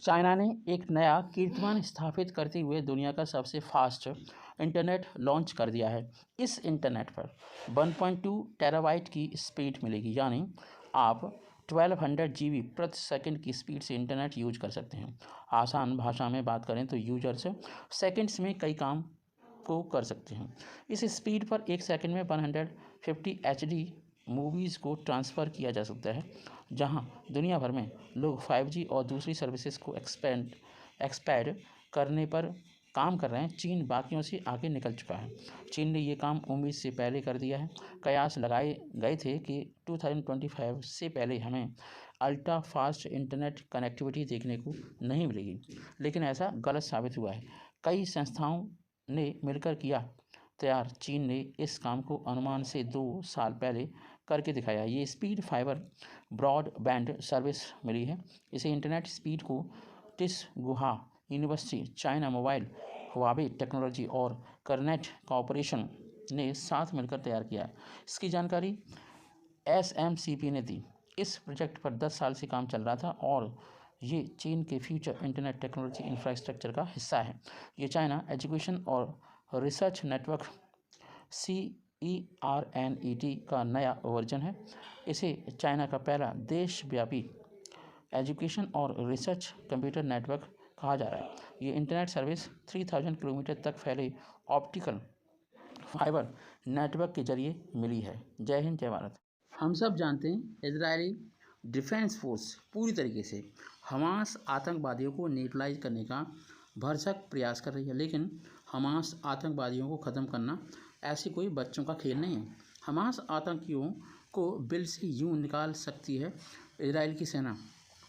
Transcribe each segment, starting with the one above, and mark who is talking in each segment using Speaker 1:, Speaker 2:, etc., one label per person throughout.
Speaker 1: China ने एक नया कीर्तिमान स्थापित करते हुए दुनिया का सबसे फास्ट इंटरनेट लॉन्च कर दिया है। इस इंटरनेट पर 1.2 टेराबाइट की स्पीड मिलेगी, यानी आप 1200 जीबी प्रति सेकंड की स्पीड से इंटरनेट यूज कर सकते हैं। आसान भाषा में बात करें तो यूजर्स सेकंड्स में कई काम को कर सकते हैं। इस स्पीड पर एक सेकंड में 150 HD मूवीज़ को ट्रांसफ़र किया जा सकता है। जहां दुनिया भर में लोग 5G और दूसरी सर्विसेज को एक्सपैंड करने पर काम कर रहे हैं, चीन बाकियों से आगे निकल चुका है। चीन ने ये काम उम्मीद से पहले कर दिया है। कयास लगाए गए थे कि 2025 से पहले हमें अल्ट्रा फास्ट इंटरनेट कनेक्टिविटी देखने को नहीं मिलेगी, लेकिन ऐसा गलत साबित हुआ है। कई संस्थाओं ने मिलकर किया तैयार। चीन ने इस काम को अनुमान से 2 साल पहले करके दिखाया। ये स्पीड फाइबर ब्रॉडबैंड सर्विस मिली है। इसे इंटरनेट स्पीड को Tsinghua university, China mobile, Huawei technology और करनेट कॉरपोरेशन ने साथ मिलकर तैयार किया है। इसकी जानकारी SMCP ने दी। इस प्रोजेक्ट पर 10 साल से काम चल रहा था और ये चीन के फ्यूचर इंटरनेट टेक्नोलॉजी इंफ्रास्ट्रक्चर का हिस्सा है। ये चाइना एजुकेशन और रिसर्च नेटवर्क CERNET का नया वर्जन है। इसे चाइना का पहला देशव्यापी एजुकेशन और रिसर्च कंप्यूटर नेटवर्क कहा जा रहा है। ये इंटरनेट सर्विस 3000 किलोमीटर तक फैले ऑप्टिकल फाइबर नेटवर्क के जरिए मिली है। जय हिंद, जय भारत। हम सब जानते हैं इजरायली डिफेंस फोर्स पूरी तरीके से हमास आतंकवादियों को न्यूट्रलाइज करने का भरसक प्रयास कर रही है, लेकिन हमास आतंकवादियों को ख़त्म करना ऐसी कोई बच्चों का खेल नहीं है। हमास आतंकियों को बिल से यूं निकाल सकती है इजराइल की सेना।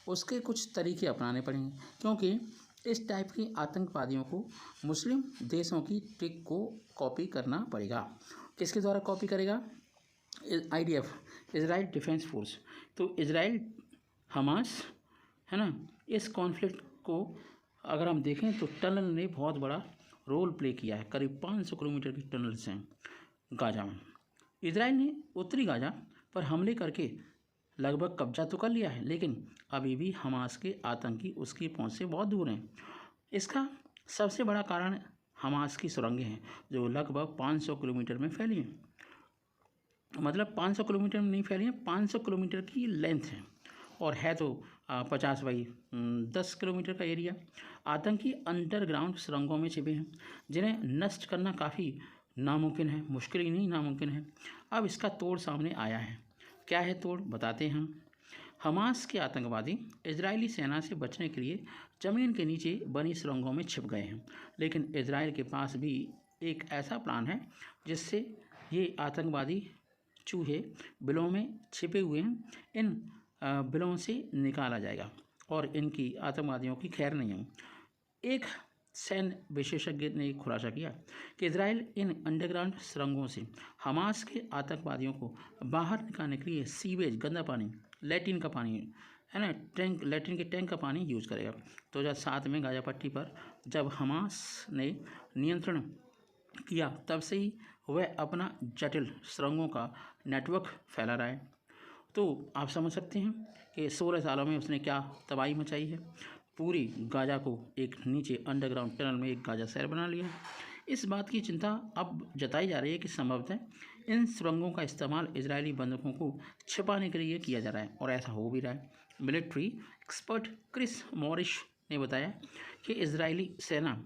Speaker 1: उसके कुछ तरीके अपनाने पड़ेंगे, क्योंकि इस टाइप के आतंकवादियों को मुस्लिम देशों की ट्रिक को कॉपी करना पड़ेगा। किसके द्वारा कॉपी करेगा? IDF, Israel defence force. तो इजराइल हमास है ना, इस कॉन्फ्लिक्ट को अगर हम देखें तो टनल ने बहुत बड़ा रोल प्ले किया है। करीब 500 किलोमीटर की टनल्स हैं गाजा में। इजराइल ने उत्तरी गाजा पर हमले करके लगभग कब्जा तो कर लिया है, लेकिन अभी भी हमास के आतंकी उसकी पहुंच से बहुत दूर हैं। इसका सबसे बड़ा कारण हमास की सुरंगें हैं, जो लगभग 500 किलोमीटर में फैली हैं। मतलब 500 किलोमीटर में नहीं फैली हैं, 500 किलोमीटर की लेंथ है और है तो 50 बाई 10 किलोमीटर का एरिया। आतंकी अंडरग्राउंड सुरंगों में छिपे हैं, जिन्हें नष्ट करना काफ़ी नामुमकिन है, मुश्किल ही नहीं नामुमकिन है। अब इसका तोड़ सामने आया है। क्या है तोड़, बताते हैं हम। हमास के आतंकवादी इजरायली सेना से बचने के लिए ज़मीन के नीचे बनी सुरंगों में छिप गए हैं, लेकिन इजराइल के पास भी एक ऐसा प्लान है जिससे ये आतंकवादी चूहे बिलों में छिपे हुए हैं, इन बिलों से निकाला जाएगा और इनकी आतंकवादियों की खैर नहीं है। एक सैन्य विशेषज्ञ ने खुलासा किया कि इजराइल इन अंडरग्राउंड सुरंगों से हमास के आतंकवादियों को बाहर निकालने के लिए सीवेज, गंदा पानी, लैट्रिन का पानी है ना, लैट्रिन के टैंक का पानी यूज करेगा। 2007 में गाजा पट्टी पर जब हमास ने नियंत्रण किया, तब से ही वह अपना जटिल सुरंगों का नेटवर्क फैला रहा है। तो आप समझ सकते हैं कि 16 सालों में उसने क्या तबाही मचाई है। पूरी गाजा को एक नीचे अंडरग्राउंड टनल में एक गाजा शहर बना लिया। इस बात की चिंता अब जताई जा रही है कि संभवतः इन सुरंगों का इस्तेमाल इजरायली बंदूकों को छिपाने के लिए किया जा रहा है, और ऐसा हो भी रहा है। मिलिट्री एक्सपर्ट क्रिस मॉरिस ने बताया कि इजरायली सेना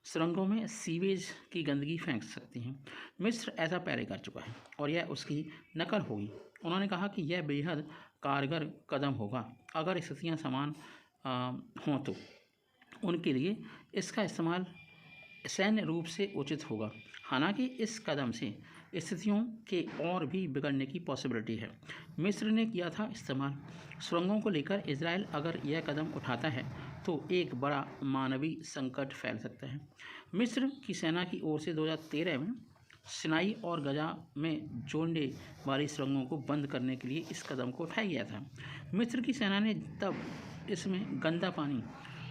Speaker 1: सुरंगों में सीवेज की गंदगी फेंक सकती हैं। मिस्र ऐसा पहले कर चुका है और यह उसकी नकल होगी। उन्होंने कहा कि यह बेहद कारगर कदम होगा अगर स्थितियां समान हों तो उनके लिए इसका इस्तेमाल सैन्य रूप से उचित होगा। हालांकि इस कदम से स्थितियों के और भी बिगड़ने की पॉसिबिलिटी है। मिस्र ने किया था इस्तेमाल। सुरंगों को लेकर इजराइल अगर यह कदम उठाता है तो एक बड़ा मानवीय संकट फैल सकता है। मिस्र की सेना की ओर से 2013 में सिनाई और गजा में जोड़ने वाली सुरंगों को बंद करने के लिए इस कदम को उठाया गया था। मिस्र की सेना ने तब इसमें गंदा पानी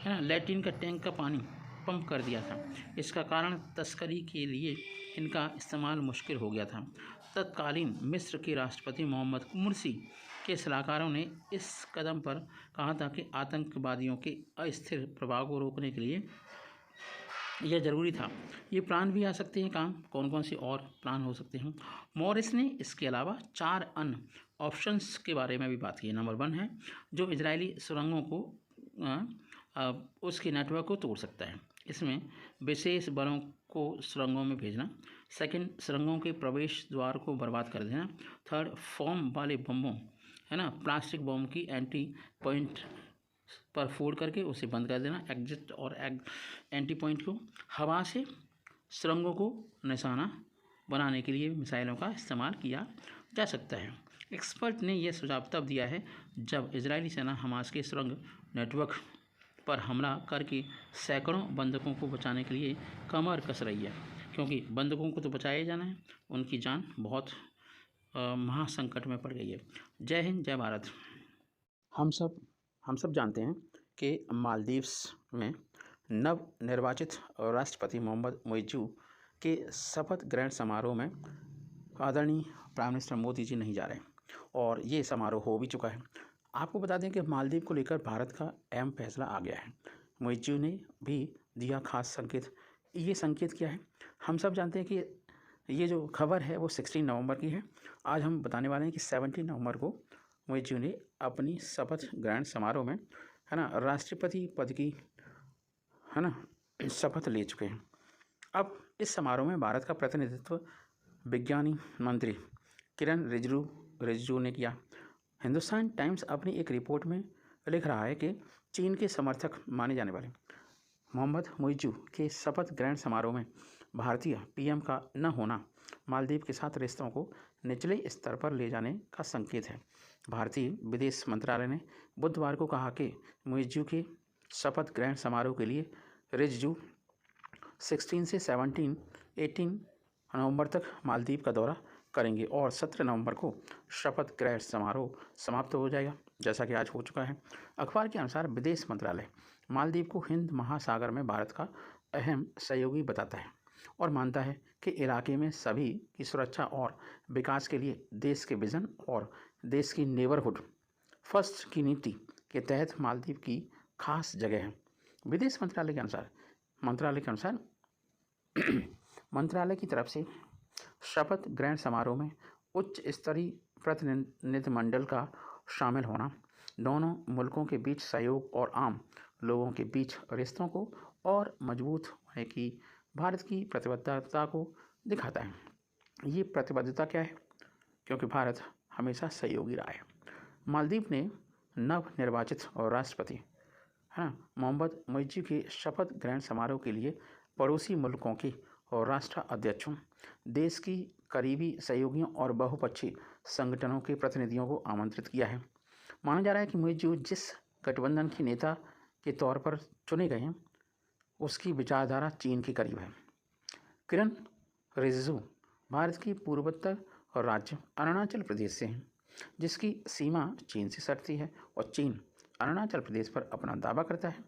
Speaker 1: है ना, लैट्रिन का टैंक का पानी पंप कर दिया था। इसका कारण तस्करी के लिए इनका इस्तेमाल मुश्किल हो गया था। तत्कालीन मिस्र के राष्ट्रपति मोहम्मद मुर्सी के सलाहकारों ने इस कदम पर कहा था कि आतंकवादियों के अस्थिर प्रभाव को रोकने के लिए यह ज़रूरी था। ये प्लान भी आ सकते हैं काम, कौन कौन से और प्लान हो सकते हैं। मॉरिस ने इसके अलावा 4 अन्य ऑप्शंस के बारे में भी बात की है। नंबर 1 है जो इजरायली सुरंगों को उसके नेटवर्क को तोड़ सकता है। इसमें विशेष बलों को सुरंगों में भेजना। सेकंड, सुरंगों के प्रवेश द्वार को बर्बाद कर देना। थर्ड, फोम वाले बम्बों, है ना, प्लास्टिक बम की एंटी पॉइंट पर फोड़ करके उसे बंद कर देना, एग्जिट और एंटी पॉइंट को। हवा से सुरंगों को निशाना बनाने के लिए मिसाइलों का इस्तेमाल किया जा सकता है। एक्सपर्ट ने यह सुझाव तब दिया है जब इजरायली सेना हमास के सुरंग नेटवर्क पर हमला करके सैकड़ों बंधकों को बचाने के लिए कमर कस रही है, क्योंकि बंधकों को तो बचाया जाना है, उनकी जान बहुत महासंकट में पड़ गई है। जय हिंद, जय भारत। हम सब जानते हैं कि मालदीव्स में नव निर्वाचित राष्ट्रपति मोहम्मद मुइज़्ज़ू के शपथ ग्रहण समारोह में आदरणीय प्राइम मिनिस्टर मोदी जी नहीं जा रहे और ये समारोह हो भी चुका है। आपको बता दें कि मालदीव को लेकर भारत का अहम फैसला आ गया है। मुइज़्ज़ू ने भी दिया खास संकेत। ये संकेत क्या है? हम सब जानते हैं कि ये जो खबर है वो 16 नवंबर की है। आज हम बताने वाले हैं कि 17 नवंबर को मुइज़्ज़ू ने अपनी शपथ ग्रहण समारोह में, है ना, राष्ट्रपति पद की, है ना, शपथ ले चुके हैं। अब इस समारोह में भारत का प्रतिनिधित्व विज्ञानी मंत्री किरण रिजिजू ने किया। हिंदुस्तान टाइम्स अपनी एक रिपोर्ट में लिख रहा है कि चीन के समर्थक माने जाने वाले मोहम्मद मुइज़्ज़ू के शपथ ग्रहण समारोह में भारतीय पीएम का न होना मालदीव के साथ रिश्तों को निचले स्तर पर ले जाने का संकेत है। भारतीय विदेश मंत्रालय ने बुधवार को कहा कि मुइज़्ज़ू के शपथ ग्रहण समारोह के लिए रिजिजू 16 से 18 नवंबर तक मालदीव का दौरा करेंगे और 17 नवंबर को शपथ ग्रहण समारोह समाप्त हो जाएगा, जैसा कि आज हो चुका है। अखबार के अनुसार विदेश मंत्रालय मालदीव को हिंद महासागर में भारत का अहम सहयोगी बताता है और मानता है कि इलाके में सभी की सुरक्षा और विकास के लिए देश के विजन और देश की नेबरहुड फर्स्ट की नीति के तहत मालदीव की खास जगह है। विदेश मंत्रालय के अनुसार मंत्रालय की तरफ से शपथ ग्रहण समारोह में उच्च स्तरीय प्रतिनिधिमंडल का शामिल होना दोनों मुल्कों के बीच सहयोग और आम लोगों के बीच रिश्तों को और मजबूत होने की भारत की प्रतिबद्धता को दिखाता है। ये प्रतिबद्धता क्या है? क्योंकि भारत हमेशा सहयोगी रहा है। मालदीव ने नव निर्वाचित और राष्ट्रपति, है ना, मोहम्मद मुइज़्ज़ू के शपथ ग्रहण समारोह के लिए पड़ोसी मुल्कों के और राष्ट्र अध्यक्षों, देश की करीबी सहयोगियों और बहुपक्षीय संगठनों के प्रतिनिधियों को आमंत्रित किया है। माना जा रहा है कि मुइज़्ज़ू जिस गठबंधन के नेता के तौर पर चुने गए हैं उसकी विचारधारा चीन के करीब है। किरण रिजिजू भारत की पूर्वोत्तर और राज्य अरुणाचल प्रदेश से हैं, जिसकी सीमा चीन से सटती है और चीन अरुणाचल प्रदेश पर अपना दावा करता है।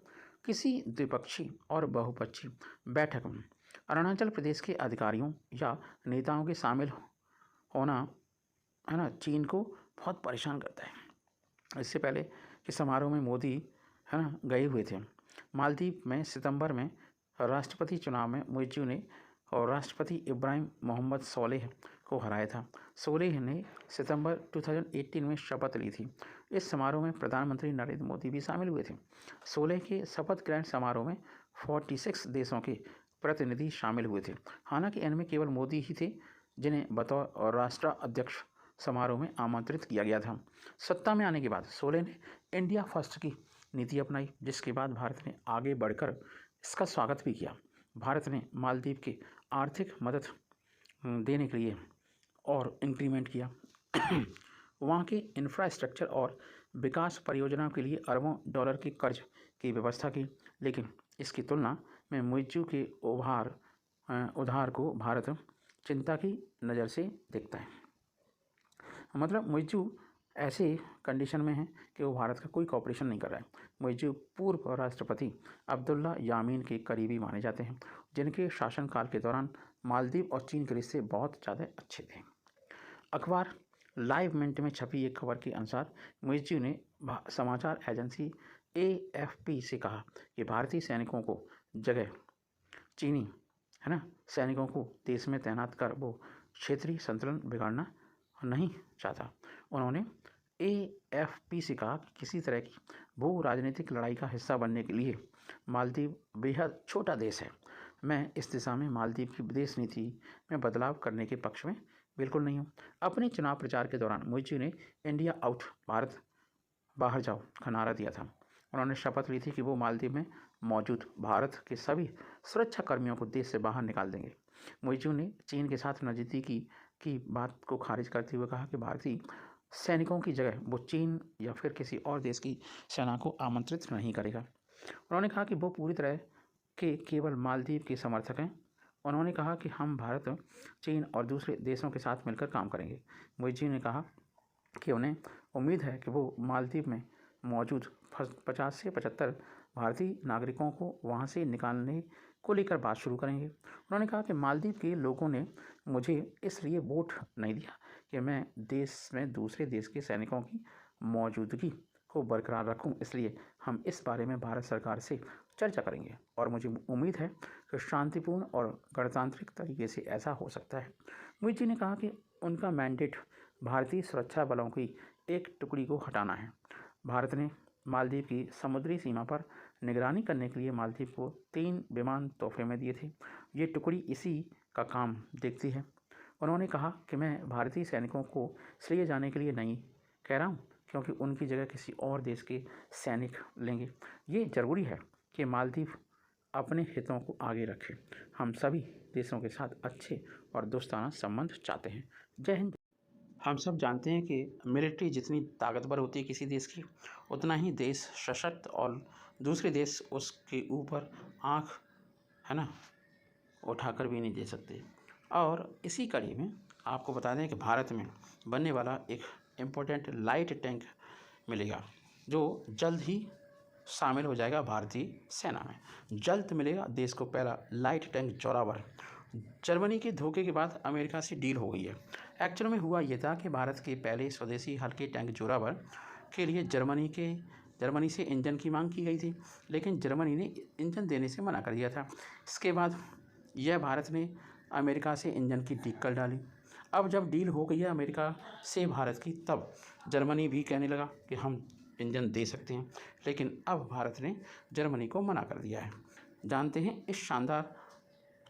Speaker 1: किसी द्विपक्षीय और बहुपक्षीय बैठक में अरुणाचल प्रदेश के अधिकारियों या नेताओं के शामिल होना, है ना, चीन को बहुत परेशान करता है। इससे पहले कि समारोह में मोदी, है ना, गए हुए थे। मालदीव में सितंबर में राष्ट्रपति चुनाव में मुइज़्ज़ू ने और राष्ट्रपति इब्राहिम मोहम्मद सोलेह को हराया था। सोलेह ने सितंबर 2018 में शपथ ली थी। इस समारोह में प्रधानमंत्री नरेंद्र मोदी भी शामिल हुए थे। सोलेह के शपथ ग्रहण समारोह में 46 देशों के प्रतिनिधि शामिल हुए थे। हालांकि इनमें केवल मोदी ही थे जिन्हें बतौर राष्ट्र अध्यक्ष समारोह में आमंत्रित किया गया था। सत्ता में आने के बाद सोलेह ने इंडिया फर्स्ट की नीति अपनाई, जिसके बाद भारत ने आगे बढ़कर इसका स्वागत भी किया। भारत ने मालदीव के आर्थिक मदद देने के लिए और इंक्रीमेंट किया। वहाँ के इंफ्रास्ट्रक्चर और विकास परियोजनाओं के लिए अरबों डॉलर के कर्ज की व्यवस्था की, लेकिन इसकी तुलना में मुइज़्ज़ू के उधार को भारत चिंता की नज़र से देखता है। मतलब मुइज़्ज़ू ऐसे कंडीशन में है कि वो भारत का कोई कॉपरेशन नहीं कर रहा है। मुइज़्ज़ू पूर्व राष्ट्रपति अब्दुल्ला यामीन के करीबी माने जाते हैं, जिनके शासनकाल के दौरान मालदीव और चीन के रिश्ते बहुत ज़्यादा अच्छे थे। अखबार लाइव मिनट में छपी एक खबर के अनुसार मुइज़्ज़ू ने समाचार एजेंसी AFP से कहा कि भारतीय सैनिकों को जगह चीनी सैनिकों को देश में तैनात कर वो क्षेत्रीय संतुलन बिगाड़ना नहीं चाहता। उन्होंने AFP से कहा कि किसी तरह की भू राजनीतिक लड़ाई का हिस्सा बनने के लिए मालदीव बेहद छोटा देश है। मैं इस दिशा में मालदीव की विदेश नीति में बदलाव करने के पक्ष में बिल्कुल नहीं हूँ। अपने चुनाव प्रचार के दौरान मुइज़्ज़ू ने इंडिया आउट, भारत बाहर जाओ का नारा दिया था। उन्होंने शपथ ली थी कि वो मालदीव में मौजूद भारत के सभी सुरक्षा कर्मियों को देश से बाहर निकाल देंगे। मुइज़्ज़ू ने चीन के साथ नज़दीकी की बात को खारिज करते हुए कहा कि भारतीय सैनिकों की जगह वो चीन या फिर किसी और देश की सेना को आमंत्रित नहीं करेगा। उन्होंने कहा कि वो पूरी तरह के केवल मालदीव के समर्थक हैं। उन्होंने कहा कि हम भारत, चीन और दूसरे देशों के साथ मिलकर काम करेंगे। मुइज़्ज़ू ने कहा कि उन्हें उम्मीद है कि वो मालदीव में मौजूद 50 से 75 भारतीय नागरिकों को वहां से निकालने को लेकर बात शुरू करेंगे। उन्होंने कहा कि मालदीव के लोगों ने मुझे इसलिए वोट नहीं दिया कि मैं देश में दूसरे देश के सैनिकों की मौजूदगी को बरकरार रखूं, इसलिए हम इस बारे में भारत सरकार से चर्चा करेंगे और मुझे उम्मीद है कि शांतिपूर्ण और गणतांत्रिक तरीके से ऐसा हो सकता है। मुइज़्ज़ू ने कहा कि उनका मैंडेट भारतीय सुरक्षा बलों की एक टुकड़ी को हटाना है। भारत ने मालदीव की समुद्री सीमा पर निगरानी करने के लिए मालदीव को 3 विमान तोहफे में दिए थे। ये टुकड़ी इसी का काम देखती है। उन्होंने कहा कि मैं भारतीय सैनिकों को इसलिए जाने के लिए नहीं कह रहा हूँ क्योंकि उनकी जगह किसी और देश के सैनिक लेंगे। ये ज़रूरी है कि मालदीव अपने हितों को आगे रखे। हम सभी देशों के साथ अच्छे और दोस्ताना संबंध चाहते हैं। जय हिंद। हम सब जानते हैं कि मिलिट्री जितनी ताकतवर होती है किसी देश की, उतना ही देश सशक्त और दूसरे देश उसके ऊपर आँख उठाकर भी नहीं दे सकते। और इसी कड़ी में आपको बता दें कि भारत में बनने वाला एक इम्पोर्टेंट लाइट टैंक मिलेगा जो जल्द ही शामिल हो जाएगा भारतीय सेना में। जल्द मिलेगा देश को पहला लाइट टैंक जोरावर। जर्मनी के धोखे के बाद अमेरिका से डील हो गई है। एक्चुअल में हुआ ये था कि भारत के पहले स्वदेशी हल्के टैंक जोरावर के लिए जर्मनी से इंजन की मांग की गई थी, लेकिन जर्मनी ने इंजन देने से मना कर दिया था। इसके बाद यह भारत ने अमेरिका से इंजन की डील कर डाली। अब जब डील हो गई है अमेरिका से भारत की, तब जर्मनी भी कहने लगा कि हम इंजन दे सकते हैं, लेकिन अब भारत ने जर्मनी को मना कर दिया है। जानते हैं इस शानदार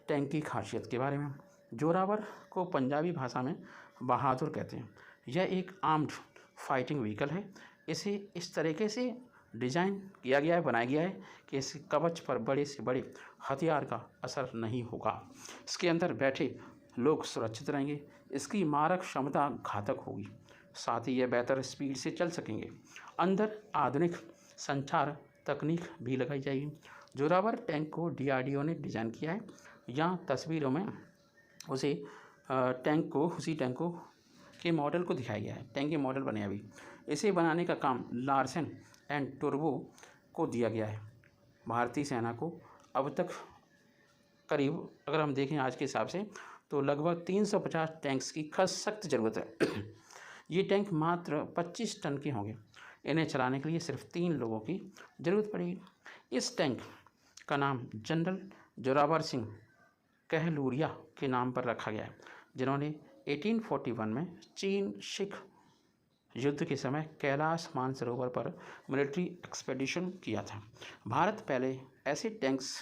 Speaker 1: टैंक की खासियत के बारे में। जोरावर को पंजाबी भाषा में बहादुर कहते हैं। यह एक आर्म्ड फाइटिंग व्हीकल है। इसे इस तरीके से डिज़ाइन किया गया है, बनाया गया है कि इस कवच पर बड़े से बड़े हथियार का असर नहीं होगा। इसके अंदर बैठे लोग सुरक्षित रहेंगे। इसकी मारक क्षमता घातक होगी, साथ ही यह बेहतर स्पीड से चल सकेंगे। अंदर आधुनिक संचार तकनीक भी लगाई जाएगी। जोरावर टैंक को DRDO ने डिज़ाइन किया है। यहाँ तस्वीरों में उसी टैंक को के मॉडल को दिखाया गया है। टैंक के मॉडल बने अभी। इसे बनाने का काम लार्सन एंड टुर्बो को दिया गया है। भारतीय सेना को अब तक करीब, अगर हम देखें आज के हिसाब से, तो लगभग 350 टैंक्स की सख्त ज़रूरत है। ये टैंक मात्र 25 टन के होंगे। इन्हें चलाने के लिए सिर्फ 3 लोगों की ज़रूरत पड़ेगी। इस टैंक का नाम जनरल जोरावर सिंह कहलूरिया के नाम पर रखा गया है, जिन्होंने 1841 में चीन सिख युद्ध के समय कैलाश मानसरोवर पर मिलिट्री एक्सपेडिशन किया था। भारत पहले ऐसे टैंक्स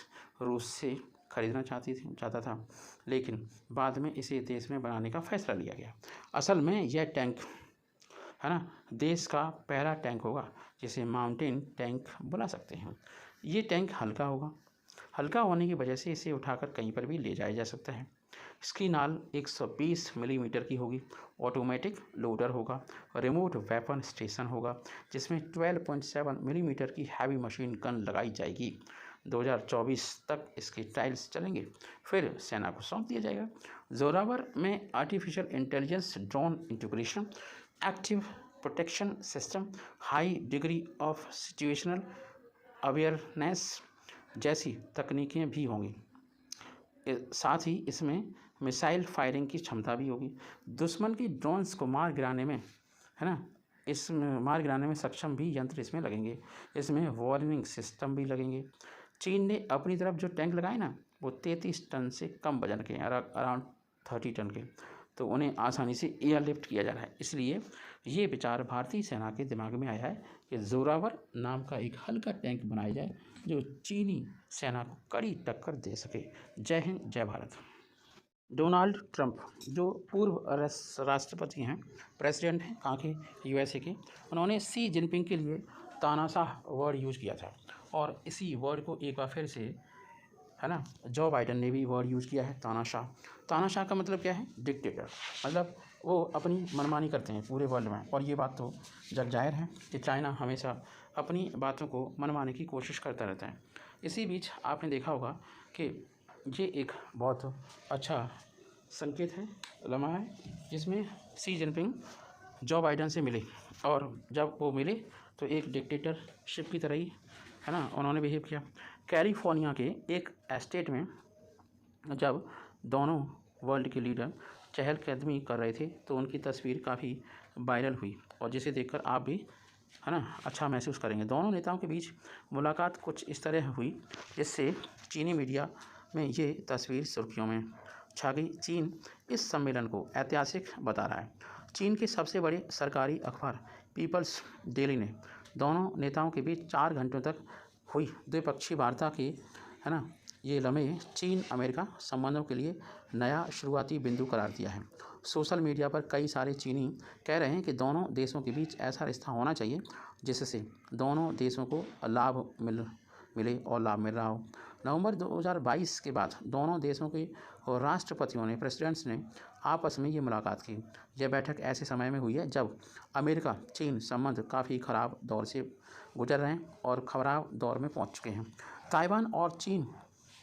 Speaker 1: रूस से खरीदना चाहता था, लेकिन बाद में इसे देश में बनाने का फैसला लिया गया। असल में यह टैंक देश का पहला टैंक होगा जिसे माउंटेन टैंक बुला सकते हैं। ये टैंक हल्का होगा। हल्का होने की वजह से इसे उठाकर कहीं पर भी ले जाया जा सकता है। इसकी नाल 120 मिलीमीटर की होगी। ऑटोमेटिक लोडर होगा। रिमोट वेपन स्टेशन होगा जिसमें 12.7 मिलीमीटर की हैवी मशीन गन लगाई जाएगी। 2024 तक इसके ट्रायल्स चलेंगे, फिर सेना को सौंप दिया जाएगा। जोरावर में artificial intelligence, drone integration, active protection system, high degree of situational awareness जैसी तकनीकें भी होंगी। साथ ही इसमें मिसाइल फायरिंग की क्षमता भी होगी, दुश्मन की ड्रोन्स को मार गिराने में, है ना, इसमें मार गिराने में सक्षम भी यंत्र इसमें लगेंगे, इसमें वार्निंग सिस्टम भी लगेंगे। चीन ने अपनी तरफ जो टैंक लगाए ना वो 33 टन से कम वजन के, अराउंड 30 टन के, तो उन्हें आसानी से एयरलिफ्ट किया जा रहा है। इसलिए ये विचार भारतीय सेना के दिमाग में आया है कि जोरावर नाम का एक हल्का टैंक बनाया जाए जो चीनी सेना को कड़ी टक्कर दे सके। जय हिंद, जय भारत। डोनाल्ड ट्रंप जो पूर्व राष्ट्रपति हैं, प्रेसिडेंट हैं कहाँ के, यूएसए के, उन्होंने शी जिनपिंग के लिए तानाशाह वर्ड यूज़ किया था और इसी वर्ड को एक बार फिर से, है ना, जो बाइडन ने भी वर्ड यूज़ किया है तानाशाह। तानाशाह का मतलब क्या है, डिक्टेटर, मतलब वो अपनी मनमानी करते हैं पूरे वर्ल्ड में। और ये बात तो जग जाहिर है कि चाइना हमेशा अपनी बातों को मनवाने की कोशिश करता रहता है। इसी बीच आपने देखा होगा कि ये एक बहुत अच्छा संकेत है, लम्हा है, जिसमें शी जिनपिंग जो बाइडन से मिले और जब वो मिले तो एक डिक्टेटरशिप की तरह ही, है ना, उन्होंने बिहेव किया। कैलिफोर्निया के एक एस्टेट में जब दोनों वर्ल्ड के लीडर चहलकदमी कर रहे थे तो उनकी तस्वीर काफ़ी वायरल हुई और जिसे देखकर आप भी, है ना, अच्छा महसूस करेंगे। दोनों नेताओं के बीच मुलाकात कुछ इस तरह हुई जिससे चीनी मीडिया में ये तस्वीर सुर्खियों में छा गई। चीन इस सम्मेलन को ऐतिहासिक बता रहा है। चीन के सबसे बड़े सरकारी अखबार पीपल्स डेली ने दोनों नेताओं के बीच 4 घंटों तक हुई द्विपक्षीय वार्ता के, है ना, ये लम्हे चीन अमेरिका संबंधों के लिए नया शुरुआती बिंदु करार दिया है। सोशल मीडिया पर कई सारे चीनी कह रहे हैं कि दोनों देशों के बीच ऐसा रिश्ता होना चाहिए जिससे दोनों देशों को लाभ मिले और लाभ मिल रहा हो। नवंबर 2022 के बाद दोनों देशों के राष्ट्रपतियों ने, प्रेसिडेंट्स ने आपस में ये मुलाकात की। यह बैठक ऐसे समय में हुई है जब अमेरिका चीन संबंध काफ़ी ख़राब दौर से गुजर रहे हैं और खराब दौर में पहुंच चुके हैं। ताइवान और चीन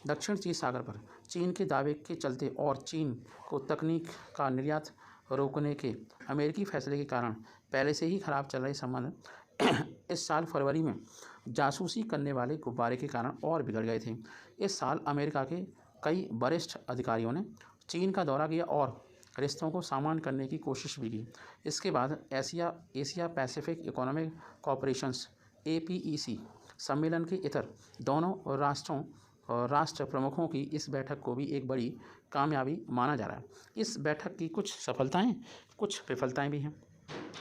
Speaker 1: दक्षिण चीन सागर पर चीन के दावे के चलते और चीन को तकनीक का निर्यात रोकने के अमेरिकी फैसले के कारण पहले से ही खराब चल रहे संबंध इस साल फरवरी में जासूसी करने वाले गुब्बारे के कारण और बिगड़ गए थे। इस साल अमेरिका के कई वरिष्ठ अधिकारियों ने चीन का दौरा किया और रिश्तों को सामान्य करने की कोशिश भी की। इसके बाद Asia Pacific economic corporations APEC सम्मेलन के इतर दोनों राष्ट्र प्रमुखों की इस बैठक को भी एक बड़ी कामयाबी माना जा रहा है। इस बैठक की कुछ सफलताएं, कुछ विफलताएं भी हैं।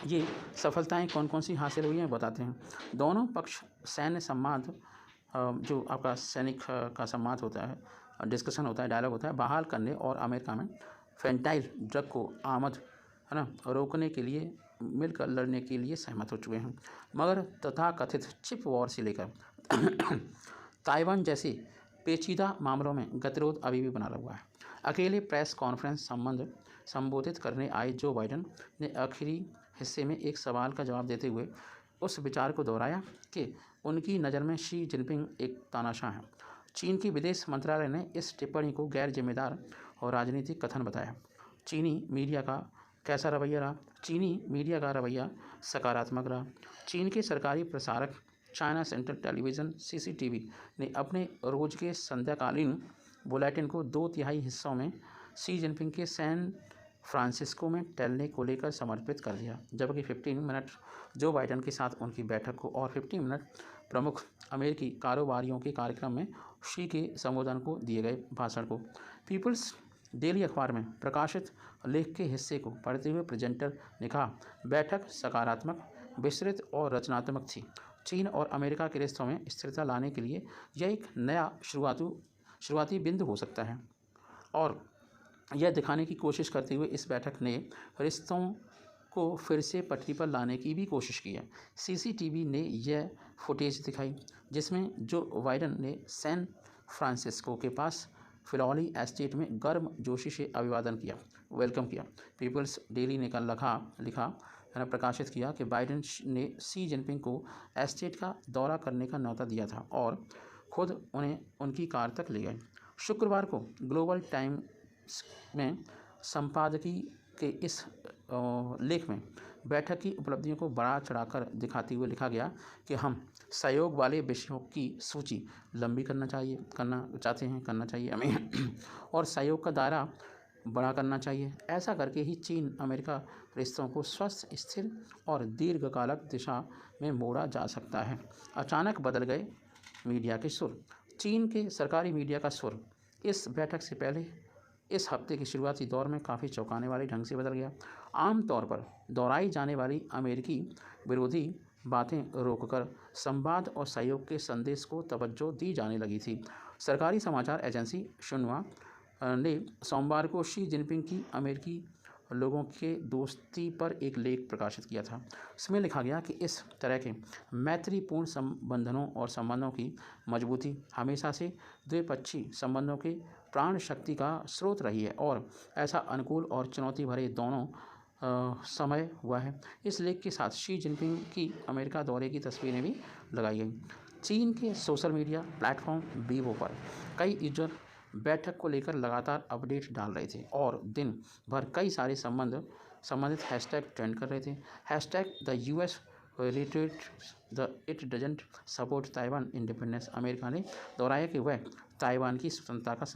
Speaker 1: ये सफलताएं कौन कौन सी हासिल हुई हैं बताते हैं। दोनों पक्ष सैन्य संवाद, जो आपका सैनिक का संवाद होता है, डिस्कशन होता है, डायलॉग होता है, बहाल करने और अमेरिका में फेंटाइल ड्रग को आमद, है ना, रोकने के लिए मिलकर लड़ने के लिए सहमत हो चुके हैं। मगर तथाकथित चिप वॉर से लेकर ताइवान जैसे पेचीदा मामलों में गतिरोध अभी भी बना हुआ है। अकेले प्रेस कॉन्फ्रेंस संबोधित करने आए जो बाइडन ने आखिरी हिस्से में एक सवाल का जवाब देते हुए उस विचार को दोहराया कि उनकी नज़र में शी जिनपिंग एक तानाशाह हैं। चीन की विदेश मंत्रालय ने इस टिप्पणी को गैर जिम्मेदार और राजनीतिक कथन बताया। चीनी मीडिया का कैसा रवैया रहा? चीनी मीडिया का रवैया सकारात्मक रहा। चीन के सरकारी प्रसारक चाइना सेंट्रल टेलीविज़न CCTV ने अपने रोज के संध्याकालीन बुलेटिन को 2/3 हिस्सों में शी जिनपिंग के सैन फ्रांसिस्को में टहलने को लेकर समर्पित कर दिया, जबकि 15 मिनट जो बाइडन के साथ उनकी बैठक को और 15 मिनट प्रमुख अमेरिकी कारोबारियों के कार्यक्रम में शी के संबोधन को दिए गए भाषण को। पीपल्स डेली अखबार में प्रकाशित लेख के हिस्से को पढ़ते हुए प्रेजेंटर ने कहा, बैठक सकारात्मक, विस्तृत और रचनात्मक थी। चीन और अमेरिका के रिश्तों में स्थिरता लाने के लिए यह एक नया शुरुआती बिंदु हो सकता है और यह दिखाने की कोशिश करते हुए इस बैठक ने रिश्तों को फिर से पटरी पर लाने की भी कोशिश की है। CCTV ने यह फुटेज दिखाई जिसमें जो बाइडन ने सैन फ्रांसिस्को के पास फिलौली एस्टेट में गर्म जोशी से अभिवादन किया, वेलकम किया। पीपल्स डेली ने कल लिखा प्रकाशित किया कि बाइडन ने शी जिनपिंग को एस्टेट का दौरा करने का न्योता दिया था और खुद उन्हें उनकी कार तक ले गए। शुक्रवार को ग्लोबल टाइम्स में संपादकीय के इस लेख में बैठक की उपलब्धियों को बढ़ा चढ़ाकर दिखाते हुए लिखा गया कि हम सहयोग वाले विषयों की सूची लंबी करना चाहिए हमें और सहयोग का दायरा बड़ा करना चाहिए। ऐसा करके ही चीन अमेरिका रिश्तों को स्वस्थ, स्थिर और दीर्घकालिक दिशा में मोड़ा जा सकता है। अचानक बदल गए मीडिया के सुर। चीन के सरकारी मीडिया का सुर इस बैठक से पहले इस हफ्ते के शुरुआती दौर में काफ़ी चौंकाने वाले ढंग से बदल गया। आमतौर पर दोहराई जाने वाली अमेरिकी विरोधी बातें रोककर संवाद और सहयोग के संदेश को तवज्जो दी जाने लगी थी। सरकारी समाचार एजेंसी शिन्हुआ ने सोमवार को शी जिनपिंग की अमेरिकी लोगों के दोस्ती पर एक लेख प्रकाशित किया था। इसमें लिखा गया कि इस तरह के मैत्रीपूर्ण संबंधों और संबंधों की मजबूती हमेशा से द्विपक्षीय संबंधों के प्राण शक्ति का स्रोत रही है और ऐसा अनुकूल और चुनौती भरे दोनों समय हुआ है। इस लेख के साथ शी जिनपिंग की अमेरिका दौरे की तस्वीरें भी लगाई गई। चीन के सोशल मीडिया प्लेटफॉर्म वीबो पर कई यूजर बैठक को लेकर लगातार अपडेट डाल रहे थे और दिन भर कई सारे संबंधित हैशटैग ट्रेंड कर रहे थे। Hashtag the US retreat the it doesn't support Taiwan independence. America ने दोहराया कि वह ताइवान की स्वतंत्रता का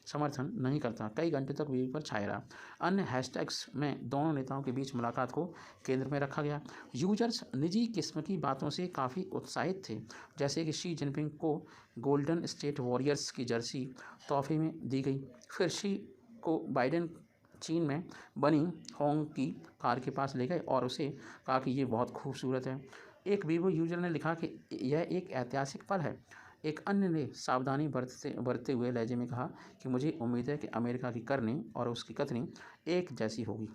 Speaker 1: समर्थन नहीं करता। कई घंटे तक वीडियो पर छाया रहा। अन्य हैशटैग्स में दोनों नेताओं के बीच मुलाकात को केंद्र में रखा गया। यूजर्स निजी किस्म की बातों से काफ़ी उत्साहित थे, जैसे कि शी जिनपिंग को गोल्डन स्टेट वॉरियर्स की जर्सी तोहफे में दी गई। फिर शी को बाइडेन चीन में बनी होंग की कार के पास ले गए और उसे कहा कि ये बहुत खूबसूरत है। एक वीवो यूजर ने लिखा कि यह एक ऐतिहासिक पल है। एक अन्य ने सावधानी बरतते हुए लहजे में कहा कि मुझे उम्मीद है कि अमेरिका की करनी और उसकी कथनी एक जैसी होगी।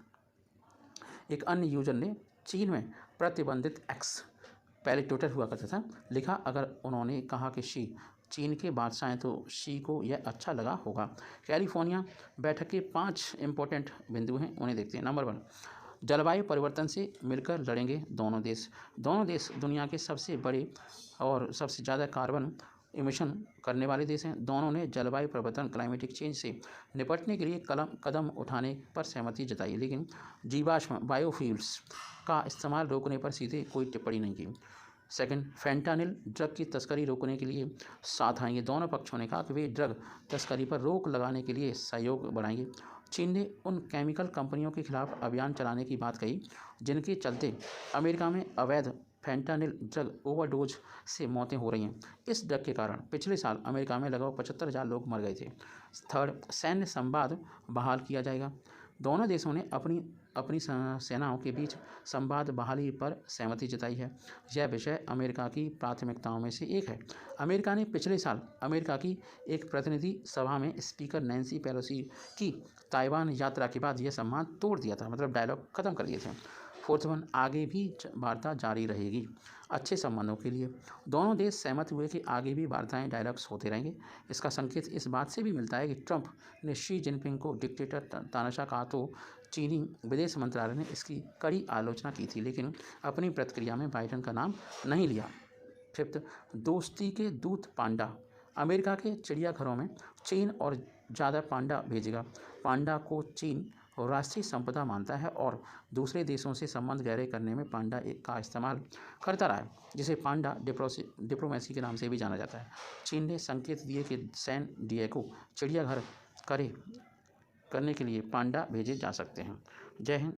Speaker 1: एक अन्य यूजर ने चीन में प्रतिबंधित एक्स, पहले ट्विटर हुआ करता था, लिखा अगर उन्होंने कहा कि शी चीन के बादशाह हैं तो शी को यह अच्छा लगा होगा। कैलिफोर्निया बैठक के 5 इम्पोर्टेंट बिंदु हैं, उन्हें देखते हैं। नंबर 1, जलवायु परिवर्तन से मिलकर लड़ेंगे दोनों देश। दोनों देश दुनिया के सबसे बड़े और सबसे ज़्यादा कार्बन इमिशन करने वाले देश हैं। दोनों ने जलवायु परिवर्तन क्लाइमेटिक चेंज से निपटने के लिए कदम उठाने पर सहमति जताई, लेकिन जीवाश्म बायोफ्यूल्स का इस्तेमाल रोकने पर सीधे कोई टिप्पणी नहीं की। सेकंड, फेंटानिल ड्रग की तस्करी रोकने के लिए साथ आएंगे। दोनों पक्षों ने कहा कि वे ड्रग तस्करी पर रोक लगाने के लिए सहयोग बढ़ाएंगे। चीन ने उन केमिकल कंपनियों के खिलाफ अभियान चलाने की बात कही जिनके चलते अमेरिका में अवैध फेंटानिल ड्रग ओवरडोज से मौतें हो रही हैं। इस ड्रग के कारण पिछले साल अमेरिका में लगभग 75,000 लोग मर गए थे। थर्ड, सैन्य संवाद बहाल किया जाएगा। दोनों देशों ने अपनी सेनाओं के बीच संवाद बहाली पर सहमति जताई है। यह विषय अमेरिका की प्राथमिकताओं में से एक है। अमेरिका ने पिछले साल अमेरिका की एक प्रतिनिधि सभा में स्पीकर नैन्सी पेलोसी की ताइवान यात्रा के बाद यह सम्मान तोड़ दिया था, मतलब डायलॉग ख़त्म कर दिए थे। फोर्थ वन, आगे भी वार्ता जारी रहेगी अच्छे संबंधों के लिए। दोनों देश सहमत हुए कि आगे भी वार्ताएं डायलॉग्स होते रहेंगे। इसका संकेत इस बात से भी मिलता है कि ट्रंप ने शी जिनपिंग को डिक्टेटर तानाशाह कहा तो चीनी विदेश मंत्रालय ने इसकी कड़ी आलोचना की थी, लेकिन अपनी प्रतिक्रिया में बाइडेन का नाम नहीं लिया। फिफ्थ, दोस्ती के दूत पांडा। अमेरिका के चिड़ियाघरों में चीन और ज़्यादा पांडा भेजेगा। पांडा को चीन राष्ट्रीय संपदा मानता है और दूसरे देशों से संबंध गहरे करने में पांडा का इस्तेमाल करता रहा है, जिसे पांडा डिप्लोमेसी के नाम से भी जाना जाता है। चीन ने संकेत दिए कि सैन डिएगो चिड़ियाघर करने के लिए पांडा भेजे जा सकते हैं। जय हिंद।